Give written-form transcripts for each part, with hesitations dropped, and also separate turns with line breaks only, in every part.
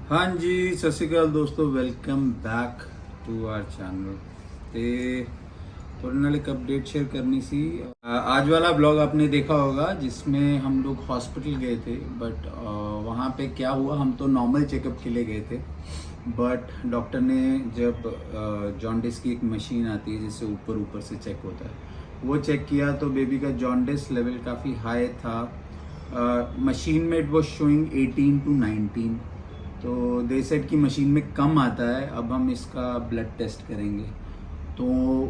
हाँ जी, सत श्री अकाल दोस्तों, welcome back to our channel. ਤੇ थोड़े नाल एक अपडेट शेयर करनी सी। आज वाला ब्लॉग आपने देखा होगा जिसमें हम लोग हॉस्पिटल गए थे, बट वहाँ पे क्या हुआ, हम तो नॉर्मल चेकअप के लिए गए थे, बट डॉक्टर ने जब जॉन्डिस की एक मशीन आती है जिससे ऊपर ऊपर से चेक होता है, वो चेक किया तो बेबी का जॉन्डिस लेवल काफ़ी हाई था। मशीन में इट वॉज शोइंग 18 to 19, तो दे सेड की मशीन में कम आता है, अब हम इसका ब्लड टेस्ट करेंगे। तो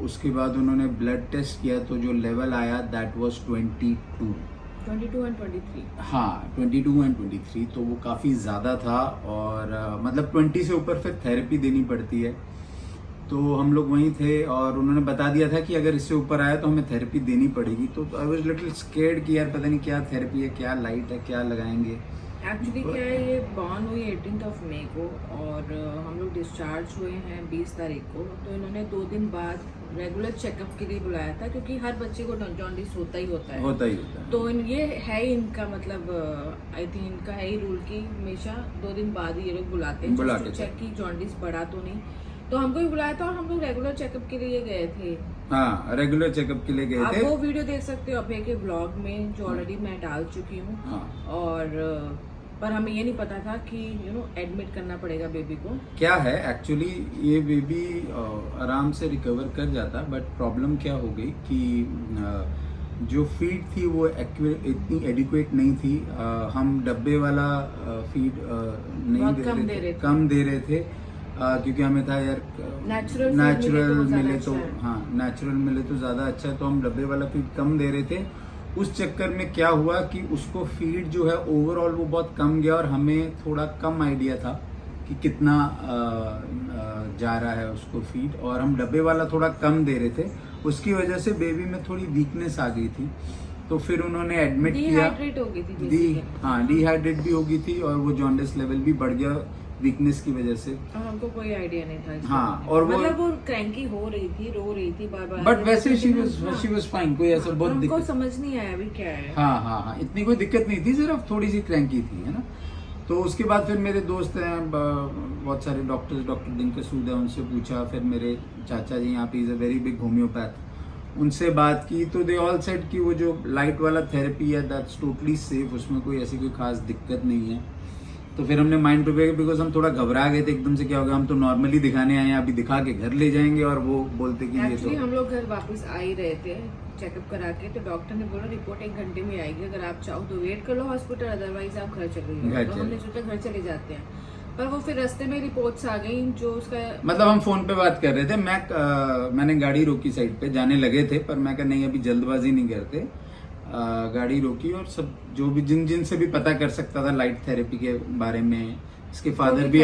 उसके बाद उन्होंने ब्लड टेस्ट किया तो जो लेवल आया दैट वाज 22
and 23।
हाँ, 22 and 23, तो वो काफ़ी ज़्यादा था। और मतलब 20 से ऊपर फिर थेरेपी देनी पड़ती है। तो हम लोग वहीं थे और उन्होंने बता दिया था कि अगर इससे ऊपर आया तो हमें थेरेपी देनी पड़ेगी। तो आई वाज लिटिल स्केर्ड कि यार पता नहीं क्या थेरेपी है, क्या लाइट है, क्या लगाएंगे।
एक्चुअली क्या है, ये बॉर्न हुई 18 मई को और हम लोग डिस्चार्ज हुए हैं 20 तारीख को। तो इन्होंने 2 दिन बाद रेगुलर चेकअप के लिए बुलाया था, क्योंकि हर बच्चे को जॉन्डिस होता ही होता है। तो ये है इनका मतलब आई थिंक इनका है ही रूल कि हमेशा 2 दिन बाद ही ये लोग बुलाते हैं चेक की जॉन्डिस बढ़ा तो नहीं। तो हमको भी बुलाया था और हम लोग रेगुलर चेकअप के लिए गए थे।
हाँ, रेगुलर चेकअप के लिए गए थे।
आप वो वीडियो देख सकते हो अभय के व्लॉग में, जो ऑलरेडी मैं डाल चुकी हूँ।
हाँ।
और पर हमें ये नहीं पता था कि एडमिट करना पड़ेगा बेबी को।
क्या है एक्चुअली, ये बेबी आराम से रिकवर कर जाता, बट प्रॉब्लम क्या हो गई कि जो फीड थी वो इतनी एडिक्वेट नहीं थी। हम डब्बे वाला फीड नहीं दे रहे थे, कम दे रहे थे, क्योंकि हमें था यार नेचुरल मिले तो हाँ, नेचुरल मिले तो ज़्यादा अच्छा है। तो हम डब्बे वाला फीड कम दे रहे थे। उस चक्कर में क्या हुआ कि उसको फीड जो है ओवरऑल वो बहुत कम गया और हमें थोड़ा कम आइडिया था कि कितना जा रहा है उसको फीड, और हम डब्बे वाला थोड़ा कम दे रहे थे। उसकी वजह से बेबी में थोड़ी वीकनेस आ गई थी। तो फिर उन्होंने एडमिट किया।
डिहाइड्रेट हो गई थी
हाँ, डिहाइड्रेट भी हो गई थी और वो जॉन्डिस लेवल भी बढ़ गया वीकनेस की वजह से।
हमको कोई आइडिया नहीं था।
हाँ, और
मतलब वो क्रैंकी हो रही थी, रो रही थी बार बार,
बट वैसे शी वाज फाइन, कोई ऐसा बहुत
हमको
दिक्कत
समझ नहीं आया अभी क्या है।
हाँ, इतनी कोई दिक्कत नहीं थी, सिर्फ थोड़ी सी क्रैंकी थी, है ना। तो उसके बाद फिर मेरे दोस्त हैं बहुत सारे डॉक्टर दिनकर सूद है, उनसे पूछा। फिर मेरे चाचा जी यहाँ पे is a very big homeopath, उनसे बात की तो दे ऑल सेड कि वो जो लाइट वाला थेरेपी है दैट्स टोटली सेफ, उसमें कोई ऐसी कोई खास दिक्कत नहीं है। तो फिर हमने माइंड प्रिपेयर, बिकॉज हम थोड़ा घबरा गए थे एकदम से, क्या होगा, हम तो नॉर्मली दिखाने आए हैं, अभी दिखा के घर ले जाएंगे और वो बोलते कि ये तो
हम लोग घर वापस आ ही रहे थे चेकअप करा के। तो डॉक्टर ने बोला रिपोर्ट 1 घंटे में आएगी, अगर आप चाहो तो वेट कर लो हॉस्पिटल, अदरवाइज आप घर चले जाओ। तो हमने सोचा घर चले जाते हैं, पर वो फिर रास्ते में रिपोर्ट्स आ गई जो उसका
मतलब हम फोन पे बात कर रहे थे। मैंने गाड़ी रोकी, साइड पे जाने लगे थे, पर मैं कहा नहीं अभी जल्दबाजी नहीं करते। गाड़ी रोकी और सब जो भी जिन से भी पता कर सकता था लाइट थेरेपी के बारे में, इसके फादर भी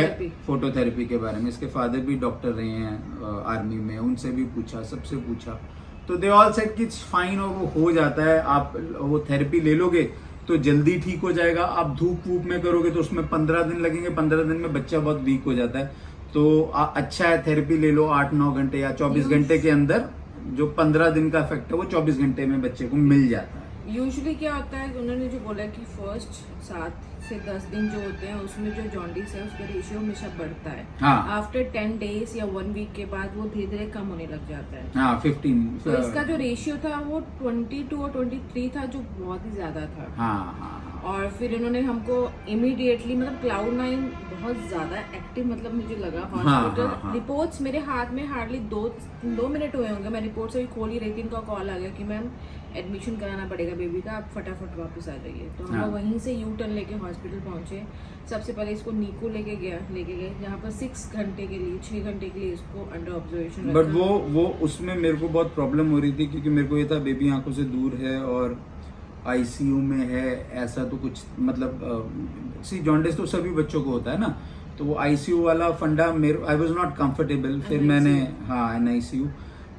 फोटोथेरेपी के बारे में, इसके फादर भी डॉक्टर रहे हैं आर्मी में, उनसे भी पूछा, सबसे पूछा। तो दे ऑल सेड कि इट्स फाइन और वो हो जाता है। आप वो थेरेपी ले लोगे तो जल्दी ठीक हो जाएगा। आप धूप वूप में करोगे तो उसमें 15 दिन लगेंगे, 15 दिन में बच्चा बहुत वीक हो जाता है। तो अच्छा है थेरेपी ले लो 8-9 घंटे या 24 घंटे के अंदर, जो 15 दिन का इफेक्ट है वो 24 घंटे में बच्चे को मिल जाता है।
यूजुअली क्या होता है, उन्होंने जो बोला कि फर्स्ट 7 से 10 दिन जो होते हैं उसमें जो जॉन्डिस है उसका रेशियो हमेशा बढ़ता है।
हाँ।
आफ्टर 10 डेज या 1 वीक के बाद वो धीरे धीरे कम होने लग जाता है।
हाँ, 15।
तो इसका जो रेशियो था वो 22 और 23 था, जो बहुत ही ज्यादा था।
हाँ।
और फिर इन्होंने हमको इमीडिएटली, मतलब Cloud9 बहुत ज्यादा एक्टिव मतलब मुझे लगा हॉस्पिटल।
हाँ।
रिपोर्ट्स मेरे हाथ में हार्डली 2 मिनट हुए होंगे, मैं रिपोर्ट्स अभी खोल ही रही थी, इनका कॉल आ गया कि मैम एडमिशन कराना पड़ेगा बेबी का, आप फटाफट वापस आ जाइए। तो हम वहीं से यू टर्न लेके हॉस्पिटल पहुंचे। सबसे पहले इसको नीको लेके गए जहाँ पर 6 घंटे के लिए 6 घंटे के लिए इसको अंडर ऑब्जर्वेशन।
बट वो उसमें मेरे को बहुत प्रॉब्लम हो रही थी, क्योंकि मेरे को ये था बेबी आंखों से दूर है और आईसीयू में है, ऐसा तो कुछ मतलब जॉन्डिस तो सभी बच्चों को होता है ना, तो वो आईसीयू वाला फंडा मेरे आई वाज नॉट कंफर्टेबल। फिर मैंने एनआईसीयू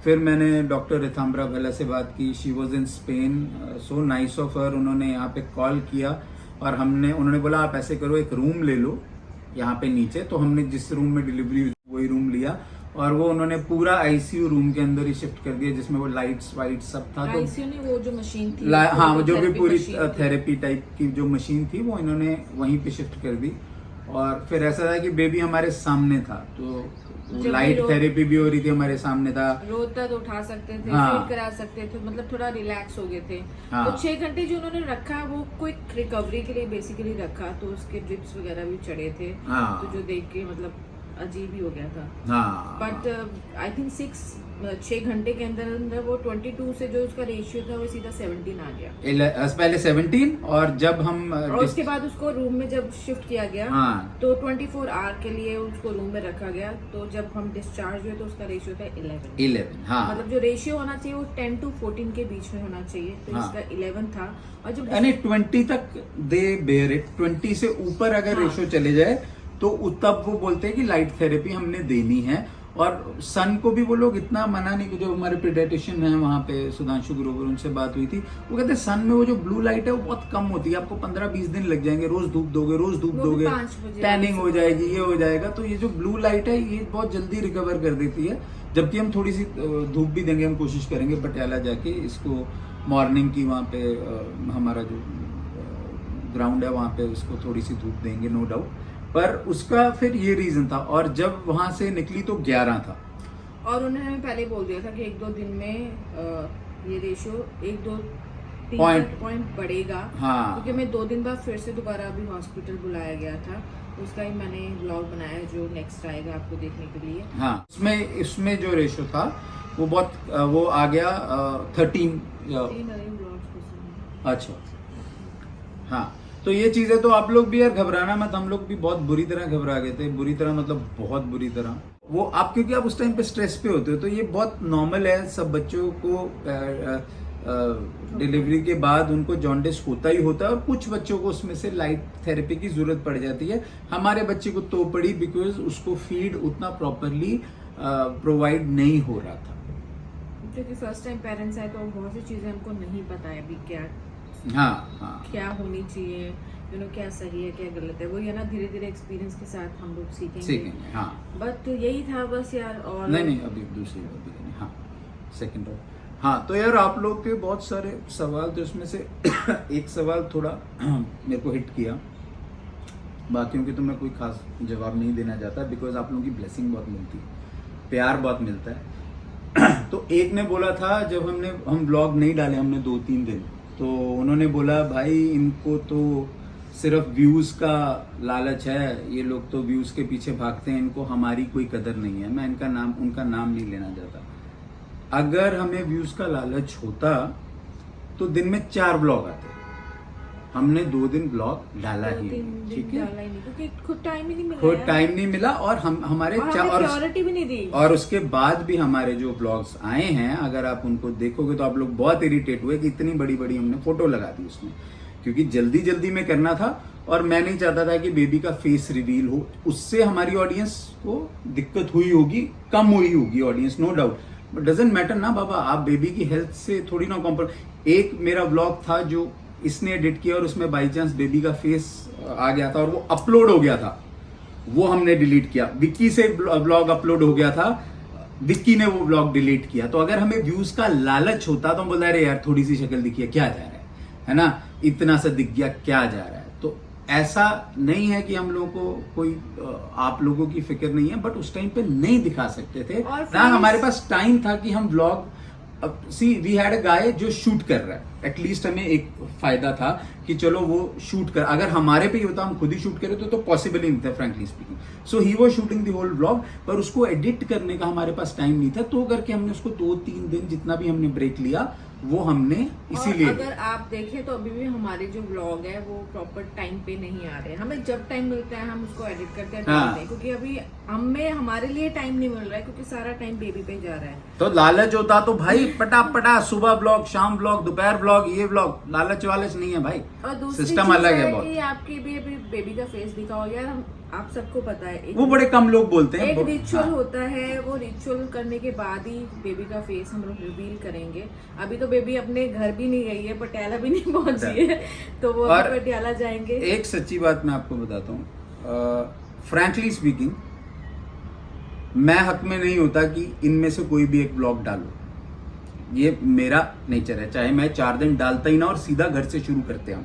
फिर मैंने डॉक्टर रिथाम्बरा भला से बात की। She was in Spain, so nice of her. उन्होंने यहाँ पे कॉल किया और उन्होंने बोला आप ऐसे करो, एक रूम ले लो यहाँ पे नीचे। तो हमने जिस रूम में डिलीवरी हुई वही रूम लिया और वो उन्होंने पूरा आईसीयू रूम के अंदर ही शिफ्ट कर दिया, जिसमें वो लाइट्स वाइट सब था। तो
आईसीयू ने वो जो मशीन थी,
हाँ, जो भी पूरी थेरेपी टाइप की जो मशीन थी वो इन्होंने वहीं पे शिफ्ट कर दी। और फिर ऐसा था कि बेबी हमारे सामने था, तो
जब
लाइट
भी
थेरेपी भी हो रही थी, हमारे सामने था।
रोता तो उठा सकते थे,
हाँ।
फीड करा सकते थे, मतलब थोड़ा रिलैक्स हो गए थे।
हाँ।
तो 6 घंटे जो उन्होंने रखा वो क्विक रिकवरी के लिए बेसिकली रखा, तो उसके ड्रिप्स वगैरह भी चढ़े थे।
हाँ।
तो जो देख के मतलब अजीब ही हो गया था।
हाँ,
बट आई थिंक 6 घंटे के अंदर अंदर वो 22 से जो उसका रेशियो था वो सीधा 17 आ गया।
पहले 17, और जब हम
और उसके बाद उसको रूम में जब शिफ्ट किया गया,
हाँ।
तो 24 आवर के लिए उसको रूम में रखा गया। तो जब हम डिस्चार्ज हुए तो उसका रेशियो था 11।
हाँ,
मतलब जो रेशियो होना चाहिए वो 10 to 14 के बीच में होना चाहिए, तो
हाँ।
इसका 11 था। और जब
यानी 20 तक दे बेयर इट। 20 से ऊपर अगर
हाँ।
रेशो चले जाए तो तब वो बोलते हैं कि लाइट थेरेपी हमने देनी है। और सन को भी वो लोग इतना मना नहीं, जो हमारे पीडियाट्रिशियन है वहाँ पे सुधांशु ग्रोवर, उनसे बात हुई थी, वो कहते हैं सन में वो जो ब्लू लाइट है वो बहुत कम होती है, आपको 15-20 दिन लग जाएंगे, रोज धूप दोगे, रोज धूप
वो भी
दोगे,
5 बजे
टैनिंग हो जाएगी, ये हो जाएगा। तो ये जो ब्लू लाइट है ये बहुत जल्दी रिकवर कर देती है। जबकि हम थोड़ी सी धूप भी देंगे, हम कोशिश करेंगे पटियाला जाके इसको मॉर्निंग की वहाँ पे हमारा जो ग्राउंड है वहाँ पे उसको थोड़ी सी धूप देंगे, नो डाउट। पर उसका फिर ये रीजन था। और जब वहां से निकली तो 11 था।
और उन्होंने हमें पहले बोल दिया था कि 1-2 दिन में ये रेशियो 1-2-3 पॉइंट बढ़ेगा।
हाँ।
क्योंकि हमें 2 दिन बाद फिर से दोबारा अभी हॉस्पिटल बुलाया गया था, उसका ही मैंने ब्लॉग बनाया है जो नेक्स्ट आएगा आपको देखने के लिए।
हाँ, इसमें जो रेशो था वो बहुत वो आ गया 13 अच्छा। हाँ, तो ये चीजें तो आप लोग भी यार घबराना मत, हम लोग भी बहुत बुरी तरह घबरा गए थे। बुरी तरह मतलब बहुत बुरी तरह। वो आप क्योंकि आप उस टाइम पे स्ट्रेस पे होते हो, तो ये बहुत नॉर्मल है। सब बच्चों को डिलीवरी के बाद उनको जॉन्डिस होता ही होता है, और कुछ बच्चों को उसमें से लाइट थेरेपी की जरूरत पड़ जाती है। हमारे बच्चे को तो पड़ी, बिकॉज उसको फीड उतना प्रॉपरली प्रोवाइड नहीं हो रहा था।
क्योंकि फर्स्ट टाइम पेरेंट्स आए तो बहुत सी चीजें हमको नहीं पता है अभी क्या होनी चाहिए, क्या सही है क्या गलत है। वो ये ना धीरे धीरे एक्सपीरियंस के साथ हम लोग सीखेंगे।
हाँ।
बट यही था बस यार। और
नहीं अभी दूसरी हाँ, सेकंड राउंड। हाँ, तो यार आप लोग के बहुत सारे सवाल, तो इसमें से एक सवाल थोड़ा मेरे को हिट किया, बाकियों के तो मैं कोई खास जवाब नहीं देना चाहता, बिकॉज आप लोगों की ब्लेसिंग बहुत मिलती है, प्यार बहुत मिलता है। तो एक ने बोला था, जब हम ब्लॉग नहीं डाले हमने 2-3 दिन, तो उन्होंने बोला भाई इनको तो सिर्फ व्यूज का लालच है, ये लोग तो व्यूज के पीछे भागते हैं, इनको हमारी कोई कदर नहीं है। मैं उनका नाम नहीं लेना चाहता। अगर हमें व्यूज का लालच होता तो दिन में 4 ब्लॉग आते। हमने 2 दिन ब्लॉग डाला ही, ठीक है,
क्योंकि खुद टाइम ही नहीं मिला।
खुद टाइम नहीं मिला, और हमारे
प्रायोरिटी भी नहीं दी।
और उसके बाद भी हमारे जो ब्लॉग्स आए हैं, अगर आप उनको देखोगे तो आप लोग बहुत इरिटेट हुए कि इतनी बड़ी बड़ी हमने फोटो लगा दी उसमें, क्योंकि जल्दी जल्दी में करना था, और मैं नहीं चाहता था कि बेबी का फेस रिवील हो। उससे हमारी ऑडियंस को दिक्कत हुई होगी, कम हुई होगी audience, no doubt, but doesn't matter ना बाबा। आप बेबी की हेल्थ से थोड़ी ना कॉम्प्रोमाइज। एक मेरा ब्लॉग था जो इसने एडिट किया, और उसमें बाई चांस बेबी का फेस आ गया था और वो अपलोड हो गया था, वो हमने डिलीट किया। विक्की से ब्लॉग अपलोड हो गया था, विक्की ने वो ब्लॉग डिलीट किया। तो अगर हमें व्यूज का लालच होता तो हम बोलते अरे यार थोड़ी सी शक्ल दिखी है, क्या जा रहा है ना, इतना सा दिख गया, क्या जा रहा है। तो ऐसा नहीं है कि हम लोगों को कोई आप लोगों की फिक्र नहीं है, बट उस टाइम पे नहीं दिखा सकते थे ना, हमारे पास टाइम था कि हम blog. See we had a guy जो शूट कर रहा है, एटलीस्ट हमें एक फायदा था कि चलो वो शूट कर। अगर हमारे पे ही होता, हम खुद ही शूट करे तो पॉसिबल ही नहीं था, frankly speaking. So he was shooting the whole vlog, पर उसको एडिट करने का हमारे पास टाइम नहीं था, तो करके हमने उसको 2-3 दिन जितना भी हमने ब्रेक लिया वो हमने इसीलिए।
अगर आप देखें तो अभी भी हमारे जो व्लॉग है वो प्रॉपर टाइम पे नहीं आ रहे। हमें जब टाइम मिलता है हम उसको एडिट करते हैं,
हाँ।
क्योंकि अभी हमारे लिए टाइम नहीं मिल रहा है, क्योंकि सारा टाइम बेबी पे जा रहा है।
तो लालच होता तो भाई पटा सुबह ब्लॉग, शाम ब्लॉग, दोपहर ब्लॉग, ये ब्लॉग, लालच वालच नहीं है भाई।
और दूसरी
सिस्टम अलग है बहुत।
कि आपकी भी अभी बेबी का फेस दिखा हो यार, आप सबको पता है
वो बड़े कम लोग बोलते हैं।
एक रिचुअल
हाँ।
होता है, वो रिचुअल करने के बाद ही बेबी का फेस हम लोग रिवील करेंगे। अभी तो बेबी अपने घर भी नहीं गई है, पटियाला भी नहीं पहुंची है, तो वो पटियाला जाएंगे।
एक सच्ची बात मैं आपको बताता हूँ, फ्रैंकली स्पीकिंग, मैं हक में नहीं होता कि इनमें से कोई भी एक ब्लॉग डालूं। ये मेरा नेचर है, चाहे मैं 4 दिन डालता ही ना और सीधा घर से शुरू करते हूँ,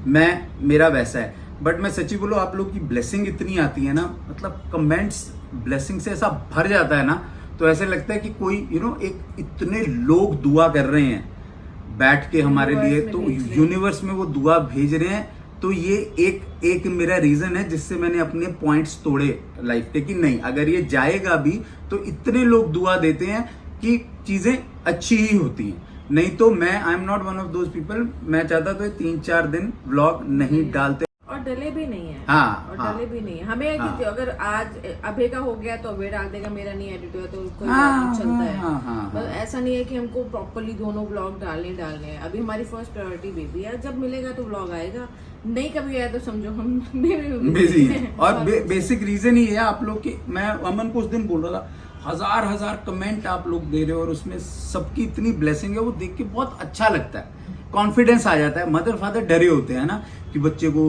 मेरा वैसा है। बट मैं सच्ची बोलो, आप लोग की ब्लेसिंग इतनी आती है ना, मतलब कमेंट्स ब्लेसिंग से ऐसा भर जाता है ना, तो ऐसे लगता है कि कोई एक इतने लोग दुआ कर रहे हैं बैठ के हमारे लिए, तो यूनिवर्स में वो दुआ भेज रहे हैं। तो ये एक मेरा रीजन है जिससे मैंने अपने पॉइंट्स तोड़े लाइफ के, कि नहीं अगर ये जाएगा भी तो इतने लोग दुआ देते हैं कि चीजें अच्छी ही होती हैं। नहीं तो मैं I am not one of those people, मैं चाहता तो 3-4 दिन व्लॉग नहीं डालते
और डले भी नहीं है।
हाँ,
और
हाँ,
डले भी नहीं है हमें है कि
हाँ,
अगर आज अभय का हो गया तो अभय डाल देगा, मेरा नहीं एडिट हुआ तो कोई
हाँ,
बात नहीं, चलता है।
हाँ, हाँ,
बस
हाँ।
ऐसा नहीं है कि हमको प्रॉपरली दोनों व्लॉग डालने हैं। अभी हमारी फर्स्ट प्रायोरिटी बेबी है, जब मिलेगा तो व्लॉग आएगा, नहीं कभी आया तो समझो हम
बिजी हैं। और बेसिक रीजन ही है आप लोग के, मैं अमन को उस दिन बोल रहा था, हजार कमेंट आप लोग दे रहे हो और उसमें सबकी इतनी ब्लेसिंग है, वो देख के बहुत अच्छा लगता है, कॉन्फिडेंस आ जाता है। मदर फादर डरे होते हैं ना कि बच्चे को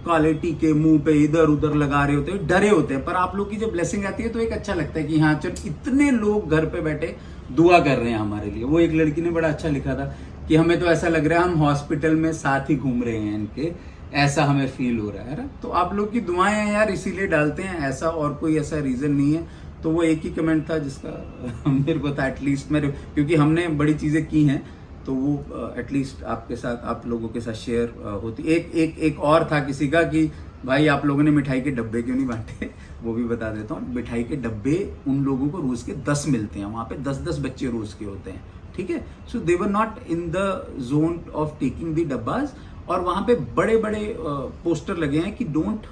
काले टीके मुंह पे इधर उधर लगा रहे होते हैं, डरे होते हैं, पर आप लोग की जब ब्लेसिंग आती है तो एक अच्छा लगता है कि हाँ चल इतने लोग घर पे बैठे दुआ कर रहे हैं हमारे लिए। वो एक लड़की ने बड़ा अच्छा लिखा था कि हमें तो ऐसा लग रहा है हम हॉस्पिटल में साथ ही घूम रहे हैं इनके, ऐसा हमें फील हो रहा है ना। तो आप लोग की दुआएं हैं यार, इसीलिए डालते हैं, ऐसा और कोई ऐसा रीजन नहीं है। तो वो एक ही कमेंट था जिसका मेरे को था एटलीस्ट मेरे, क्योंकि हमने बड़ी चीजें की हैं तो वो एटलीस्ट आपके साथ, आप लोगों के साथ शेयर होती। एक और था किसी का कि भाई आप लोगों ने मिठाई के डब्बे क्यों नहीं बांटे, वो भी बता देता हूँ। मिठाई के डब्बे उन लोगों को रोज के 10 मिलते हैं, वहां पे 10 बच्चे रोज के होते हैं, ठीक है। So they were not in the zone of taking the dabbas, और वहां पे बड़े बड़े पोस्टर लगे हैं कि don't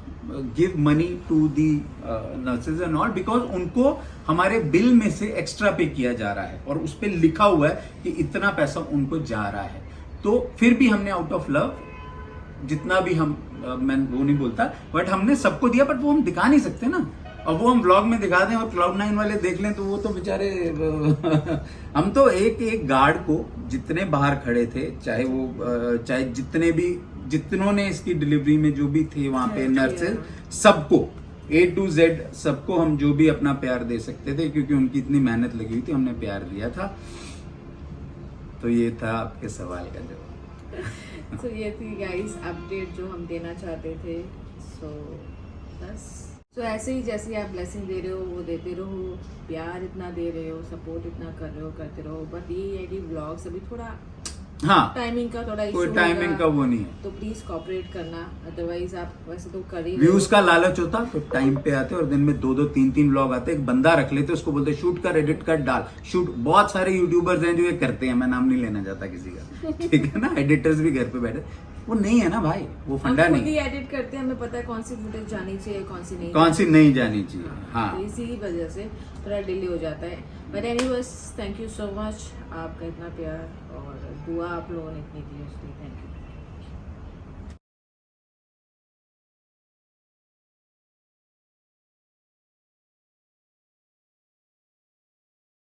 give money to the nurses and all, because उनको हमारे बिल में से एक्स्ट्रा पे किया जा रहा है और उस पर लिखा हुआ है कि इतना पैसा उनको जा रहा है। तो फिर भी हमने आउट ऑफ लव जितना भी हम मैं वो नहीं बोलता, बट हमने सबको दिया, बट वो हम दिखा नहीं सकते ना। और वो हम व्लॉग में दिखा दें और Cloud9 वाले देख लें तो वो तो बेचारे हम तो एक गार्ड को, जितने बाहर खड़े थे, चाहे जितनों ने इसकी डिलीवरी में जो भी थे वहां पे नर्सेज, सबको A to Z सबको हम जो भी अपना प्यार दे सकते थे, क्योंकि उनकी इतनी मेहनत लगी हुई थी, हमने प्यार दिया था। तो ये था आपके सवाल का जवाब।
तो ये थी गाइस अपडेट जो हम देना चाहते थे। सो बस ऐसे ही जैसे आप ब्लेसिंग दे रहे हो वो देते रहो, प्यार इतना दे रहे हो, सपोर्ट इतना कर रहे हो, करते रहो। बट ये है कि व्लॉग्स अभी थोड़ा
हाँ,
टाइमिंग का थोड़ा
कोई
इशू
टाइमिंग का वो नहीं है,
तो प्लीज कोऑपरेट करना, अदरवाइज आप वैसे तो कर ही
व्यूज का लालच होता तो टाइम पे आते और दिन में 2-2 3-3 व्लॉग आते। एक बंदा रख लेते, उसको बोलते शूट कर, एडिट कर, डाल, शूट। बहुत सारे यूट्यूबर्स हैं जो ये करते हैं, मैं नाम नहीं लेना चाहता किसी का, ठीक है ना। एडिटर्स भी घर पे बैठे, वो नहीं है ना भाई, वो फंडा
हम खुद
नहीं,
ही एडिट करते हैं, हमें पता है कौन सी फुटेज जानी चाहिए, कौन सी
नहीं जानी चाहिए। हाँ,
तो इसी वजह से थोड़ा डिले हो जाता है। But anyways thank you so much, आपका इतना प्यार और दुआ आप लोगों ने इतनी दी, उसके लिए थैंक यू।